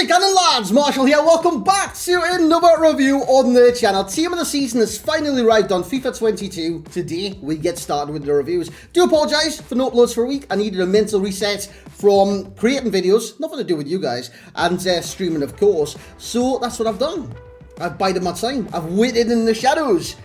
How's it going, lads? Marshall here. Welcome back to another review on the channel. Team of the season has finally arrived on FIFA 22. Today, we get started with the reviews. Do apologise for no uploads for a week. I needed a mental reset from creating videos, nothing to do with you guys, and streaming, of course. So that's what I've done. I've bided my time. I've waited in the shadows.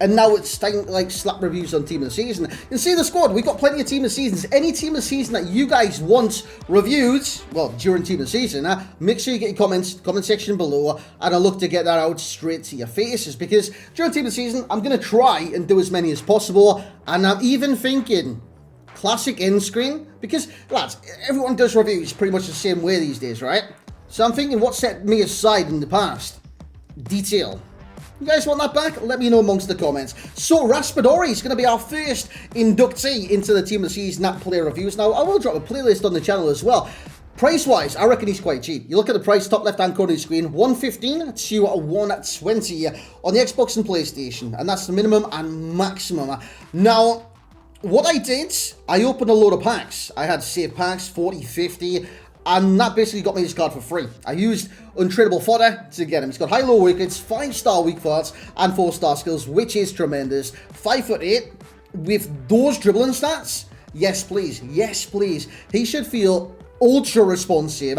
And now it's time to like slap reviews on Team of the Season. You can see the squad. We've got plenty of Team of the Seasons. Any Team of the Season that you guys want reviewed, well, during Team of the Season, make sure you get your comments, comment section below, and I'll look to get that out straight to your faces. Because during Team of the Season, I'm going to try and do as many as possible. And I'm even thinking classic end screen. Because, lads, everyone does reviews pretty much the same way these days, right? So I'm thinking what set me aside in the past? Detail. You guys want that back? Let me know amongst the comments. So, Raspadori is going to be our first inductee into the Team of the Season at Player Reviews. Now, I will drop a playlist on the channel as well. Price-wise, I reckon he's quite cheap. You look at the price, top left-hand corner of the screen, 115 to 120 on the Xbox and PlayStation. And that's the minimum and maximum. Now, what I did, I opened a load of packs. I had save packs, 40, 50... and that basically got me this card for free. I used untradeable fodder to get him. He's got high-low weak rates, 5-star weak parts, and 4-star skills, which is tremendous. 5'8", with those dribbling stats. Yes, please. Yes, please. He should feel ultra responsive.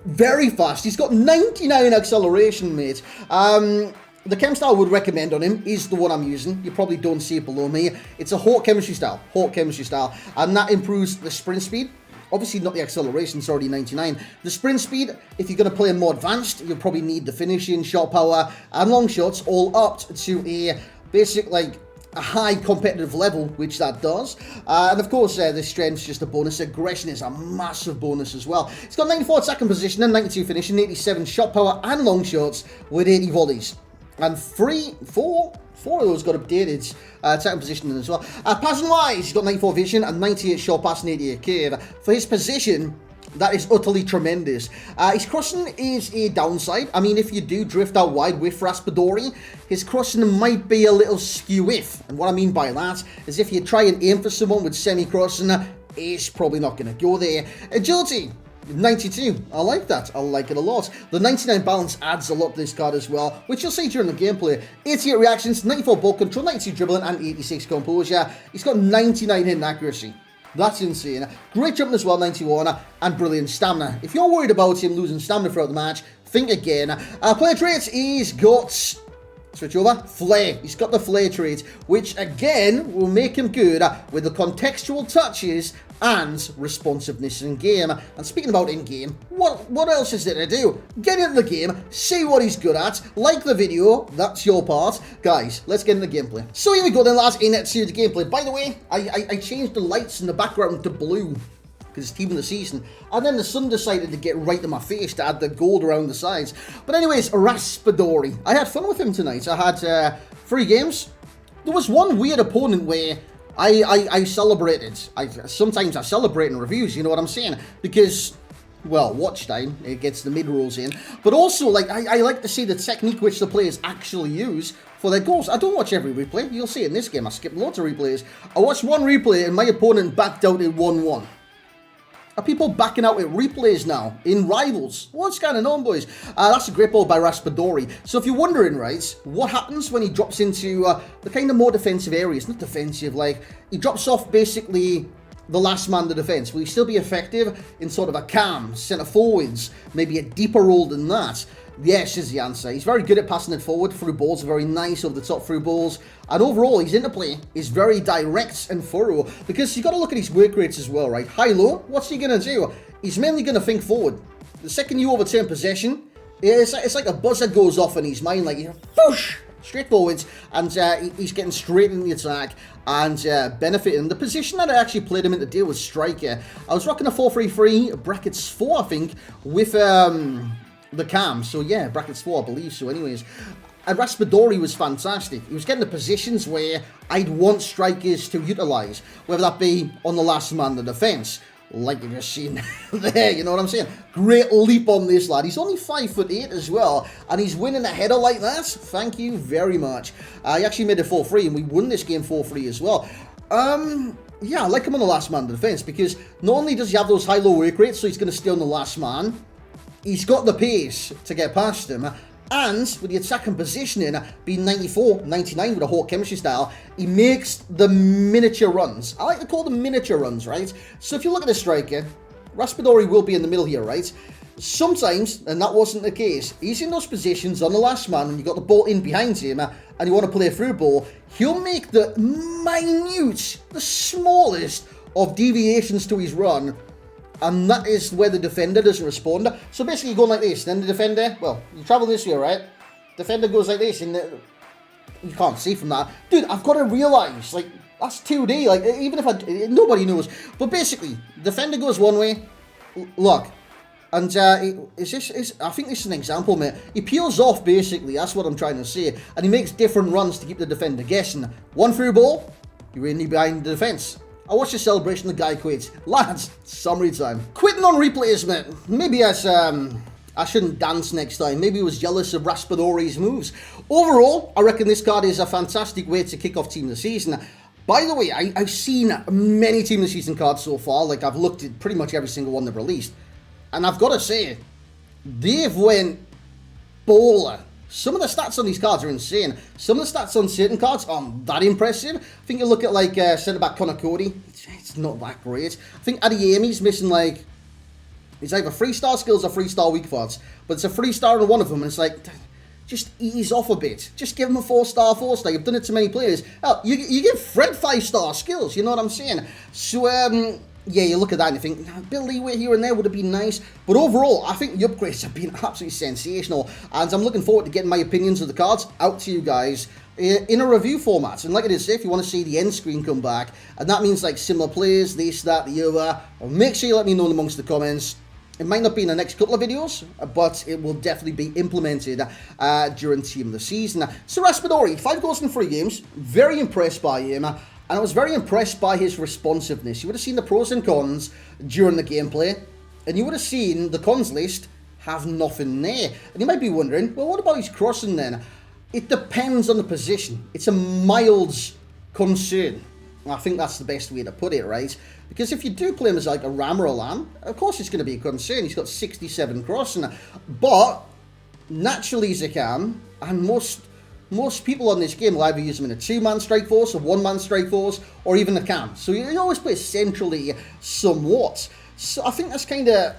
Very fast. He's got 99 acceleration, mate. The chem style I would recommend on him is the one I'm using. You probably don't see it below me. It's a Hawk chemistry style. Hawk chemistry style. And that improves the sprint speed. Obviously not the acceleration, it's already 99. The sprint speed, if you're going to play more advanced, you'll probably need the finishing, shot power, and long shots all upped to a basic, like, a high competitive level, which that does. And of course, the strength's just a bonus. Aggression is a massive bonus as well. It's got 94 attacking position and 92 finishing, 87 shot power and long shots with 80 volleys. And four of those got updated attacking positioning as well. Passing-wise, he's got 94 vision and 98 short pass and 88 curve. For his position, that is utterly tremendous. His crossing is a downside. I mean, if you do drift out wide with Raspadori, his crossing might be a little skew-if. And what I mean by that is if you try and aim for someone with semi-crossing, it's probably not going to go there. Agility. 92. I like that. I like it a lot. The 99 balance adds a lot to this card as well, which you'll see during the gameplay. 88 reactions, 94 ball control, 92 dribbling, and 86 composure. He's got 99 hitting accuracy. That's insane. Great jumping as well, 91, and brilliant stamina. If you're worried about him losing stamina throughout the match, think again. Player traits, he's got... switch over. Flair. He's got the flair trait, which again will make him good with the contextual touches and responsiveness in game. And speaking about in game, what else is there to do? Get into the game, see what he's good at, like the video, that's your part. Guys, let's get into the gameplay. So here we go then, lads, into the gameplay. By the way, I changed the lights in the background to blue because it's Team of the Season, and then the sun decided to get right in my face to add the gold around the sides. But anyways, Raspadori. I had fun with him tonight. I had 3 games. There was one weird opponent where I celebrated. Sometimes I celebrate in reviews, you know what I'm saying? Because, well, watch time, it gets the mid-rolls in. But also, like, I like to see the technique which the players actually use for their goals. I don't watch every replay. You'll see it in this game. I skipped lots of replays. I watched one replay and my opponent backed out in 1-1. Are people backing out with replays now in Rivals? What's going on, boys? That's a great ball by Raspadori. So if you're wondering, right, what happens when he drops into the kind of more defensive areas? Not defensive, like, he drops off basically the last man to defense. Will he still be effective in sort of a cam, centre forwards, maybe a deeper role than that? Yes is the answer. He's very good at passing it forward. Through balls are very nice over the top through balls. And overall, his interplay is very direct and thorough. Because you've got to look at his work rates as well, right? High-low, what's he going to do? He's mainly going to think forward. The second you overturn possession, it's like a buzzer goes off in his mind. Like, whoosh, straight forwards. And he's getting straight in the attack and benefiting. The position that I actually played him in today was striker. I was rocking a 4-3-3, brackets 4, I think, with... the cam, so yeah, brackets 4, I believe so anyways. And Raspadori was fantastic. He was getting the positions where I'd want strikers to utilise, whether that be on the last man, the defence, like you've just seen there, you know what I'm saying? Great leap on this lad. He's only 5'8" as well, and he's winning a header like that. Thank you very much. He actually made it 4-3, and we won this game 4-3 as well. Yeah, I like him on the last man defence, because not only does he have those high-low work rates, so he's going to stay on the last man, he's got the pace to get past him. And with the attacking positioning being 94, 99 with a Hawk chemistry style, he makes the miniature runs. I like to call them miniature runs, right? So if you look at the striker, Raspadori will be in the middle here, right? Sometimes, and that wasn't the case, he's in those positions on the last man and you got the ball in behind him and you want to play a through ball, he'll make the minute, the smallest of deviations to his run, and that is where the defender doesn't respond. So basically you're going like this, then the defender, well, you travel this way, right? Defender goes like this, and you can't see from that. Dude, I've got to realise, like, that's 2D, like, even if nobody knows. But basically, defender goes one way, look, and I think this is an example, mate. He peels off, basically, that's what I'm trying to say, and he makes different runs to keep the defender guessing. One through ball, you're in behind the defence. I watched the celebration, the guy quits. Lads, summary time. Quitting on replays, mate. Maybe I shouldn't dance next time. Maybe he was jealous of Raspadori's moves. Overall, I reckon this card is a fantastic way to kick off Team of the Season. By the way, I've seen many Team of the Season cards so far. Like, I've looked at pretty much every single one they've released. And I've got to say, they've went baller. Some of the stats on these cards are insane. Some of the stats on certain cards aren't that impressive. I think you look at, like, centre-back Connor Cody. It's not that great. I think Adeyemi's missing, like, it's either 3-star skills or 3-star weak spots. But it's a 3-star in one of them, and it's like, just ease off a bit. Just give him a 4-star, 4-star. You've done it to many players. Hell, you give Fred 5-star skills, you know what I'm saying? So, yeah, you look at that and you think, a bit of leeway here and there would have been nice. But overall, I think the upgrades have been absolutely sensational. And I'm looking forward to getting my opinions of the cards out to you guys in a review format. And like I did say, if you want to see the end screen come back, and that means like similar players, this, that, the other, make sure you let me know amongst the comments. It might not be in the next couple of videos, but it will definitely be implemented during Team of the Season. So Raspadori, 5 goals in 3 games. Very impressed by him. And I was very impressed by his responsiveness. You would have seen the pros and cons during the gameplay, and you would have seen the cons list have nothing there. And you might be wondering, well, what about his crossing then? It depends on the position. It's a mild concern. I think that's the best way to put it, right? Because if you do play him as like a ram or a lamb, of course it's going to be a concern. He's got 67 crossing. But naturally as a cam, and most people on this game will either use him in a 2-man strike force, a 1-man strike force, or even a cam. So you always play centrally somewhat. So I think that's kind of,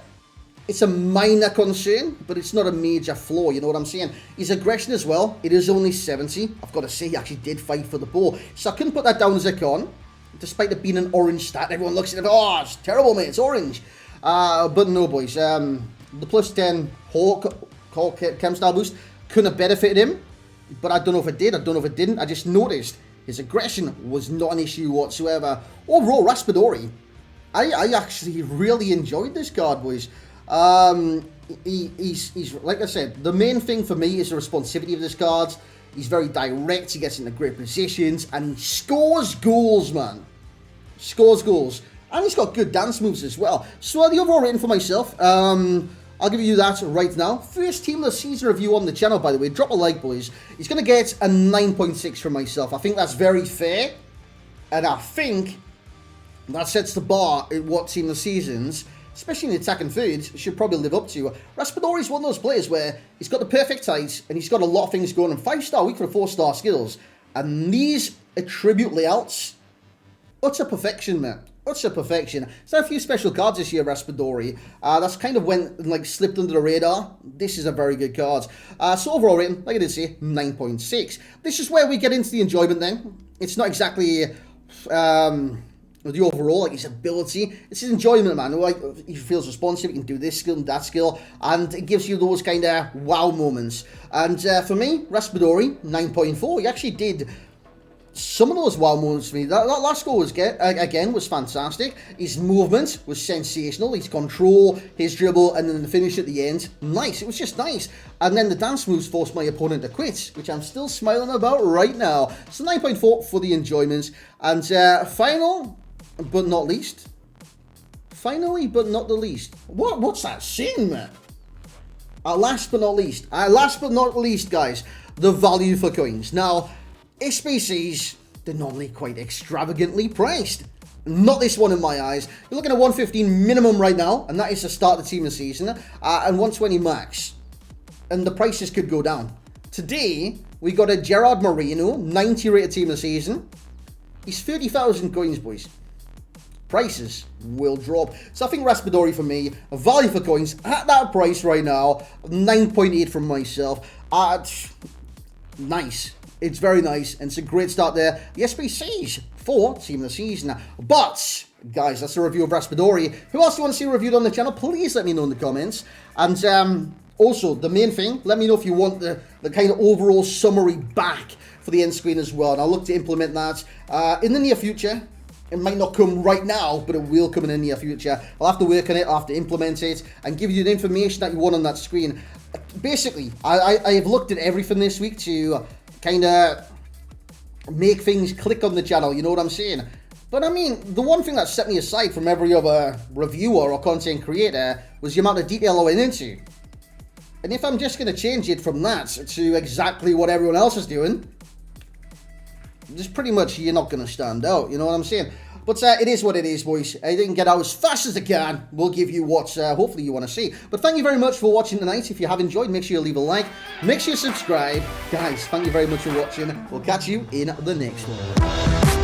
it's a minor concern, but it's not a major flaw, you know what I'm saying? His aggression as well, it is only 70. I've got to say, he actually did fight for the ball. So I couldn't put that down as a con, despite it being an orange stat. Everyone looks at it, oh, it's terrible, mate, it's orange. But no, boys, the plus 10 Hawk chem style boost couldn't have benefited him. But I don't know if it did, I don't know if it didn't. I just noticed his aggression was not an issue whatsoever. Overall, Raspadori, I actually really enjoyed this card, boys. He's like I said, the main thing for me is the responsivity of this card. He's very direct, he gets into great positions, and he scores goals, man. Scores goals. And he's got good dance moves as well. So the overall rating for myself, I'll give you that right now. First Team of the Season review on the channel, by the way. Drop a like, boys. He's going to get a 9.6 from myself. I think that's very fair. And I think that sets the bar at what Team of the Seasons, especially in the attacking thirds, should probably live up to. Raspadori's one of those players where he's got the perfect height and he's got a lot of things going on. 5-star weak for 4-star skills. And these attribute layouts, utter perfection, man. Utter perfection. There's not a few special cards this year, Raspadori. That's kind of went, like, slipped under the radar. This is a very good card. So overall rating, like I did say, 9.6. This is where we get into the enjoyment then. It's not exactly the overall, like his ability. It's his enjoyment, man. Like, he feels responsive, he can do this skill and that skill, and it gives you those kind of wow moments. And for me, Raspadori, 9.4. He actually did some of those wow moments for me. That last goal was again was fantastic. His movement was sensational. His control, his dribble, and then the finish at the end, nice. It was just nice. And then the dance moves forced my opponent to quit, which I'm still smiling about right now. So 9.4 for the enjoyment. And final, but not least. Finally, but not the least. What's that saying, man? Last but not least, guys, the value for coins. Now, SBCs, they're normally quite extravagantly priced. Not this one in my eyes. You're looking at 115 minimum right now, and that is to start the team of the season, and 120 max. And the prices could go down. Today, we got a Gerard Moreno, 90 rated team of the season. He's 30,000 coins, boys. Prices will drop. So I think Raspadori for me, a value for coins at that price right now, 9.8 from myself. Nice. It's very nice, and it's a great start there. The SBCs for team of the season. But, guys, that's a review of Raspadori. Who else do you want to see reviewed on the channel? Please let me know in the comments. And also, the main thing, let me know if you want the kind of overall summary back for the end screen as well. And I'll look to implement that in the near future. It might not come right now, but it will come in the near future. I'll have to work on it, I'll have to implement it, and give you the information that you want on that screen. Basically, I have looked at everything this week to kind of make things click on the channel, you know what I'm saying? But I mean, the one thing that set me aside from every other reviewer or content creator was the amount of detail I went into. And if I'm just going to change it from that to exactly what everyone else is doing, just pretty much you're not going to stand out, you know what I'm saying? But it is what it is, boys. I didn't get out as fast as I can. We'll give you what hopefully you want to see. But thank you very much for watching tonight. If you have enjoyed, make sure you leave a like. Make sure you subscribe. Guys, thank you very much for watching. We'll catch you in the next one.